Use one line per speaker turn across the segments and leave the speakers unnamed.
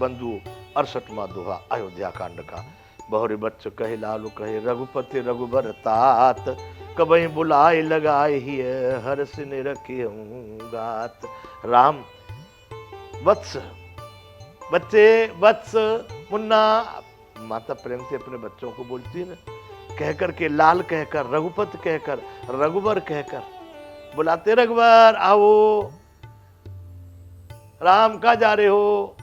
बंधु 68वां दोहा अयोध्या कांड का। बहुरी बच्च कहे लालू कहे रघुपति रघुबर तात, कबही बुलाए लगाए ही हर सिन रखे गात। राम वत्स, बच्चे वत्स, मुन्ना, माता प्रेम से अपने बच्चों को बोलती है ना, कहकर के, लाल कहकर, रघुपति कहकर, रघुबर कहकर बुलाते, रघुबर आओ, राम कहाँ जा रहे हो।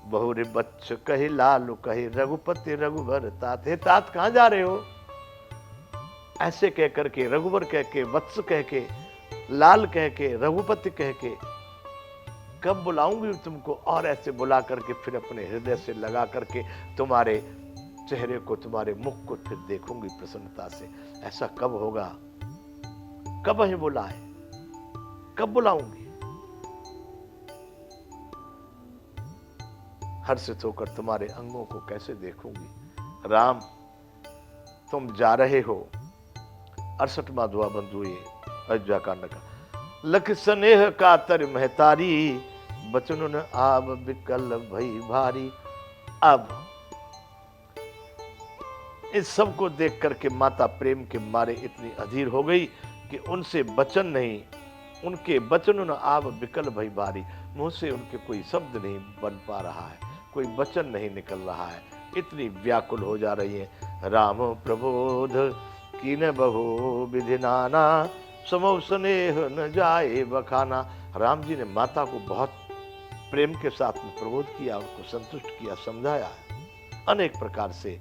बहुरे बच्च कहे लालू कहे रघुपति रघुबर तात, हे तात कहां जा रहे हो। ऐसे कह करके, रघुबर कह के, वत्स कह के, लाल कह के, रघुपति कह के, कब बुलाऊंगी तुमको। और ऐसे बुला करके फिर अपने हृदय से लगा करके तुम्हारे चेहरे को, तुम्हारे मुख को फिर देखूंगी प्रसन्नता से। ऐसा कब होगा, कब ही बुलाए, कब बुलाऊंगी। हर्षित होकर तुम्हारे अंगों को कैसे देखूंगी। राम तुम जा रहे हो। 68वां दुआ बंधु ये अयोध्या कांड का। लख स्नेह कातर महतारी, बचन आब विकल भई भारी। अब इस सब को देख करके माता प्रेम के मारे इतनी अधीर हो गई कि उनसे वचन नहीं, उनके वचन आब विकल भई भारी, मुंह से उनके कोई शब्द नहीं बन पा रहा है, कोई वचन नहीं निकल रहा है, इतनी व्याकुल हो जा रही है। राम प्रबोध कीन बहु विधि नाना, समो स्नेह न जाए बखाना। राम जी ने माता को बहुत प्रेम के साथ में प्रबोध किया, उनको संतुष्ट किया, समझाया अनेक प्रकार से।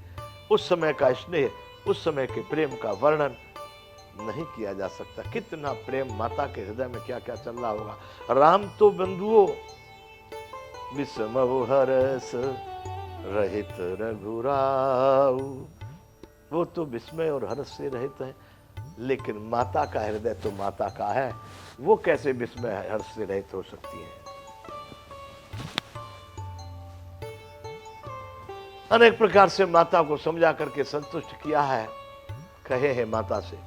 उस समय का स्नेह, उस समय के प्रेम का वर्णन नहीं किया जा सकता। कितना प्रेम माता के हृदय में क्या क्या चल रहा होगा। राम तो बंधुओं विषमहु हरस रहित रघुराऊ, वो तो विस्मय और हर्ष से रहित है, लेकिन माता का हृदय तो माता का है, वो कैसे विस्मय हर्ष से रहित हो सकती है। अनेक प्रकार से माता को समझा करके संतुष्ट किया है। कहे हैं माता से,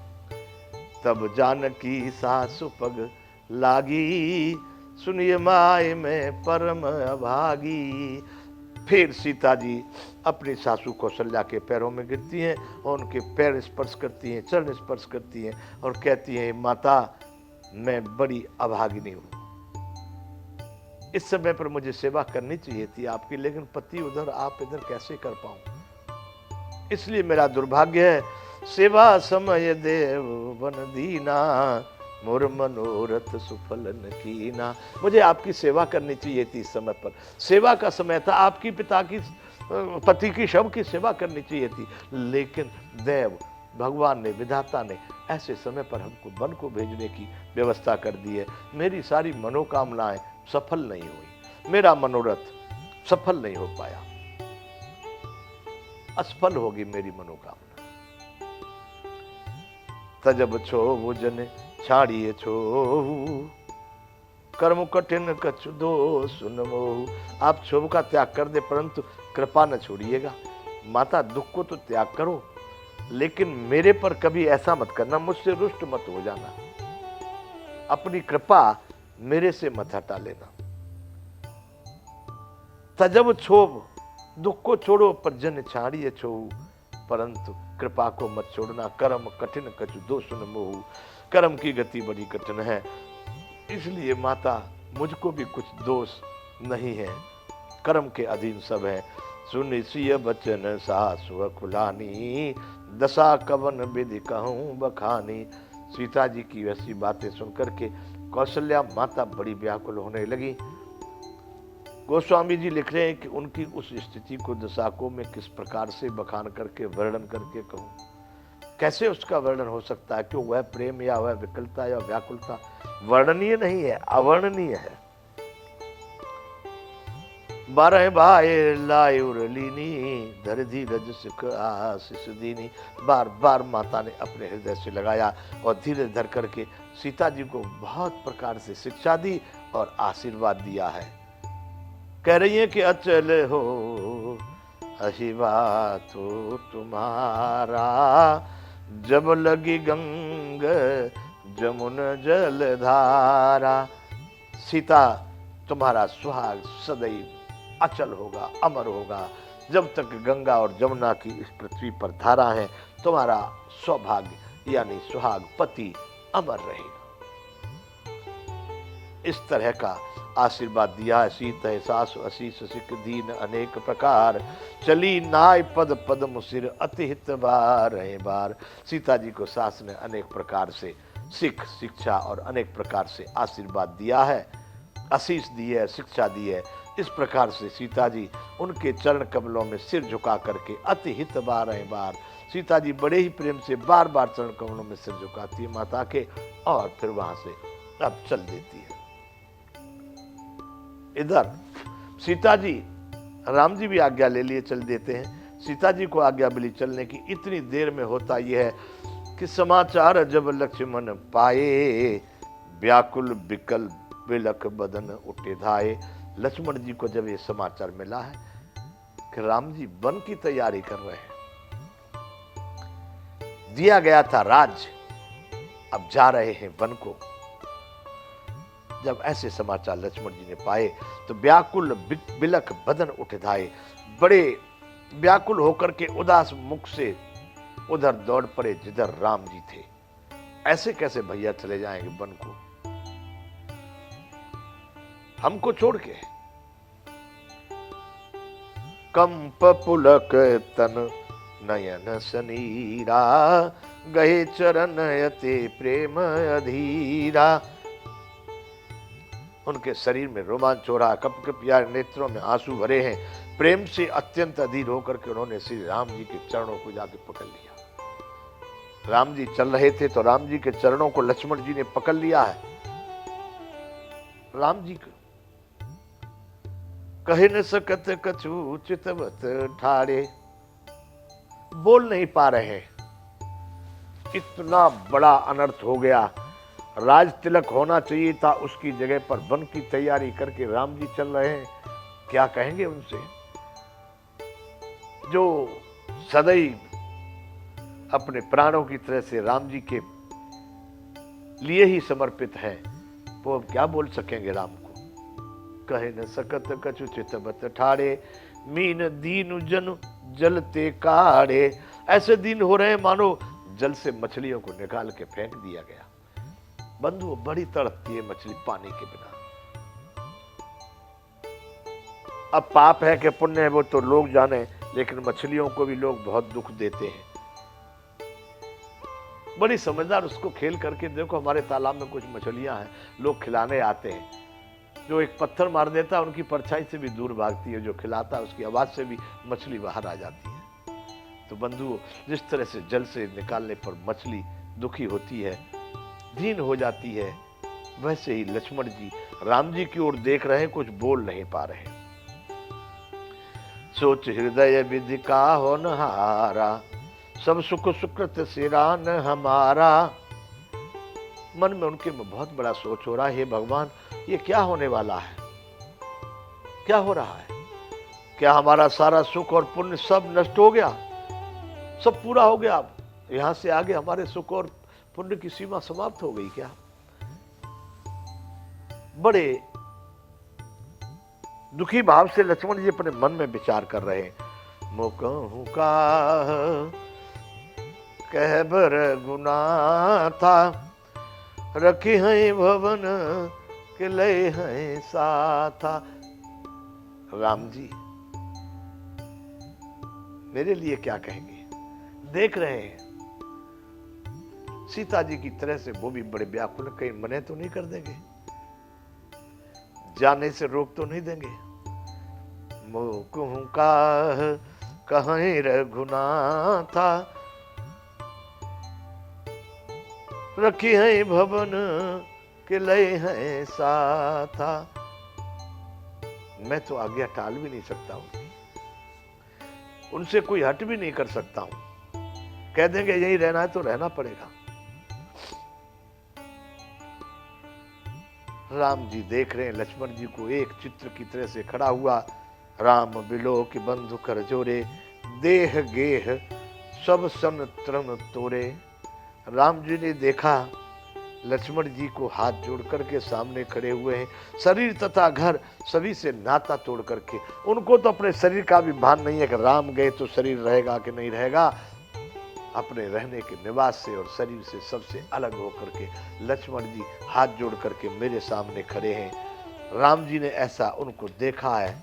तब जानकी सासु पग लागी, सुनिए माय में परम अभागी। फिर सीता जी अपनी सासू कौशल्या के पैरों में गिरती हैं और उनके पैर स्पर्श करती हैं, चरण स्पर्श करती हैं और कहती हैं, माता मैं बड़ी अभागिनी हूं, इस समय पर मुझे सेवा करनी चाहिए थी आपकी, लेकिन पति उधर, आप इधर कैसे कर पाऊं, इसलिए मेरा दुर्भाग्य है। सेवा समय देव वन दीना, मोर मनोरथ सुफलन कीना। मुझे आपकी सेवा करनी चाहिए थी इस समय पर, सेवा का समय था, आपकी पिता की, पति की शव की सेवा करनी चाहिए थी, लेकिन देव भगवान ने, विधाता ने ऐसे समय पर हमको वन को भेजने की व्यवस्था कर दी है। मेरी सारी मनोकामनाएं सफल नहीं हुई, मेरा मनोरथ सफल नहीं हो पाया, असफल होगी मेरी मनोकामना। तजब छो जन छाड़िए छो, कर्म कठिन कछु दो सुन मोहु। आप क्षोभ का त्याग कर दे, परंतु कृपा न छोड़िएगा। माता दुख को तो त्याग करो, लेकिन मेरे पर कभी ऐसा मत करना, मुझसे रुष्ट मत हो जाना, अपनी कृपा मेरे से मत हटा लेना। तजब क्षोभ, दुख को छोड़ो, पर जन छाड़िए छो, परंतु कृपा को मत छोड़ना। कर्म कठिन कछु दो सुन मोहु, कर्म की गति बड़ी कठिन है, इसलिए माता मुझको भी कुछ दोष नहीं है, कर्म के अधीन सब है। सुन सिय बचन सासु खुलानी, दशा कवन विधि कहूं बखानी। सीता जी की वैसी बातें सुनकर के कौशल्या माता बड़ी व्याकुल होने लगी। गोस्वामी जी लिख रहे हैं कि उनकी उस स्थिति को, दशा को मैं किस प्रकार से बखान करके, वर्णन करके कहूं, कैसे उसका वर्णन हो सकता है। क्यों, वह प्रेम या वह विकलता या व्याकुलता वर्णनीय नहीं है, अवर्णनीय है। 12 भाई लाई उरलीनी, धर धीरज सुख आशीष दीनी। बार बार माता ने अपने हृदय से लगाया और धीरे धर करके सीता जी को बहुत प्रकार से शिक्षा दी और आशीर्वाद दिया है। कह रही है कि अचल हो अहिवा तो तुम्हारा, जब लगी गंग जमुन जल धारा। सीता तुम्हारा सुहाग सदैव अचल होगा, अमर होगा। जब तक गंगा और जमुना की इस पृथ्वी पर धारा है, तुम्हारा सौभाग्य यानी सुहाग पति अमर रहेगा। इस तरह का आशीर्वाद दिया है। सीत है सासु असीस सिख दीन अनेक प्रकार, चली नाय पद पद मुसिर अति हित बार है बार। सीता जी को सास ने अनेक प्रकार से सिख शिक्षा और अनेक प्रकार से आशीर्वाद दिया है, आशीष दी है, शिक्षा दी है। इस प्रकार से सीता जी उनके चरण कमलों में सिर झुका करके अति हित बार है बार, सीता जी बड़े ही प्रेम से बार बार चरण कमलों में सिर झुकाती है माता के, और फिर वहां से अब चल देती है। इधर सीता जी, राम जी भी आज्ञा ले लिए चल देते हैं। सीता जी को आज्ञा मिली चलने की। इतनी देर में होता यह है कि समाचार जब लक्ष्मण पाए, व्याकुल बिकल बिलख बदन उठे धाये। लक्ष्मण जी को जब ये समाचार मिला है कि राम जी वन की तैयारी कर रहे हैं, दिया गया था राज्य, अब जा रहे हैं वन को, जब ऐसे समाचार लक्ष्मण जी ने पाए तो व्याकुल बिलख बदन उठ धाये, बड़े व्याकुल होकर के उदास मुख से उधर दौड़ पड़े जिधर राम जी थे। ऐसे कैसे भैया चले जाएंगे वन को, हमको छोड़ के। कंप पुलक तन नयन सनीरा, गए चरण यते प्रेम अधीरा। उनके शरीर में रोमांच हो रहा, कप कप यार नेत्रों में आंसू भरे हैं। प्रेम से अत्यंत अधीर होकर के उन्होंने श्री राम जी के चरणों को जाके पकड़ लिया। राम जी चल रहे थे तो राम जी के चरणों को लक्ष्मण जी ने पकड़ लिया है। राम जी को कहे न सकत कछु चितवत ठाड़े, बोल नहीं पा रहे हैं, इतना बड़ा अनर्थ हो गया। राज तिलक होना चाहिए था, उसकी जगह पर वन की तैयारी करके राम जी चल रहे हैं। क्या कहेंगे उनसे जो सदैव अपने प्राणों की तरह से राम जी के लिए ही समर्पित है, वो अब क्या बोल सकेंगे राम को। कहे न सकत कछु चितवत ठाड़े, मीन दीन जन जलते काढ़े। ऐसे दिन हो रहे मानो जल से मछलियों को निकाल के फेंक दिया गया। बंधु बड़ी तड़पती है मछली पानी के बिना। अब पाप है कि पुण्य है वो तो लोग जाने, लेकिन मछलियों को भी लोग बहुत दुख देते हैं। बड़ी समझदार, उसको खेल करके देखो, हमारे तालाब में कुछ मछलियां हैं, लोग खिलाने आते हैं। जो एक पत्थर मार देता है उनकी परछाई से भी दूर भागती है, जो खिलाता है उसकी आवाज से भी मछली बाहर आ जाती है। तो बंधुओं, जिस तरह से जल से निकालने पर मछली दुखी होती है, दीन हो जाती है, वैसे ही लक्ष्मण जी राम जी की ओर देख रहे हैं, कुछ बोल नहीं पा रहे। सोच हृदय विधि का होनहारा, सब सुख सुकृत सिरान हमारा। मन में उनके में बहुत बड़ा सोच हो रहा है, हे भगवान ये क्या होने वाला है, क्या हो रहा है? क्या हमारा सारा सुख और पुण्य सब नष्ट हो गया, सब पूरा हो गया? अब यहां से आगे हमारे सुख और पुण्य की सीमा समाप्त हो गई क्या? बड़े दुखी भाव से लक्ष्मण जी अपने मन में विचार कर रहे हैं। मुकहु का कहबर गुना था, रखी है भवन के लय है साथा। राम जी मेरे लिए क्या कहेंगे? देख रहे हैं सीता जी की तरह से वो भी बड़े व्याकुल, कहीं मने तो नहीं कर देंगे, जाने से रोक तो नहीं देंगे। मोकहु का कहीं रघुना था, रखी है भवन के लय है साथा। मैं तो आज्ञा टाल भी नहीं सकता हूं, उनसे कोई हट भी नहीं कर सकता हूं। कह देंगे यही रहना है तो रहना पड़ेगा। राम जी देख रहे हैं लक्ष्मण जी को एक चित्र की तरह से खड़ा हुआ। राम बिलो की बंधु कर जोरे, देह गेह सब सन तृण तोरे। राम जी ने देखा लक्ष्मण जी को हाथ जोड़ करके सामने खड़े हुए हैं। शरीर तथा घर सभी से नाता तोड़ करके, उनको तो अपने शरीर का भी भान नहीं है कि राम गए तो शरीर रहेगा कि नहीं रहेगा। अपने रहने के निवास से और शरीर से सबसे अलग होकर के लक्ष्मण जी हाथ जोड़ करके मेरे सामने खड़े हैं। राम जी ने ऐसा उनको देखा है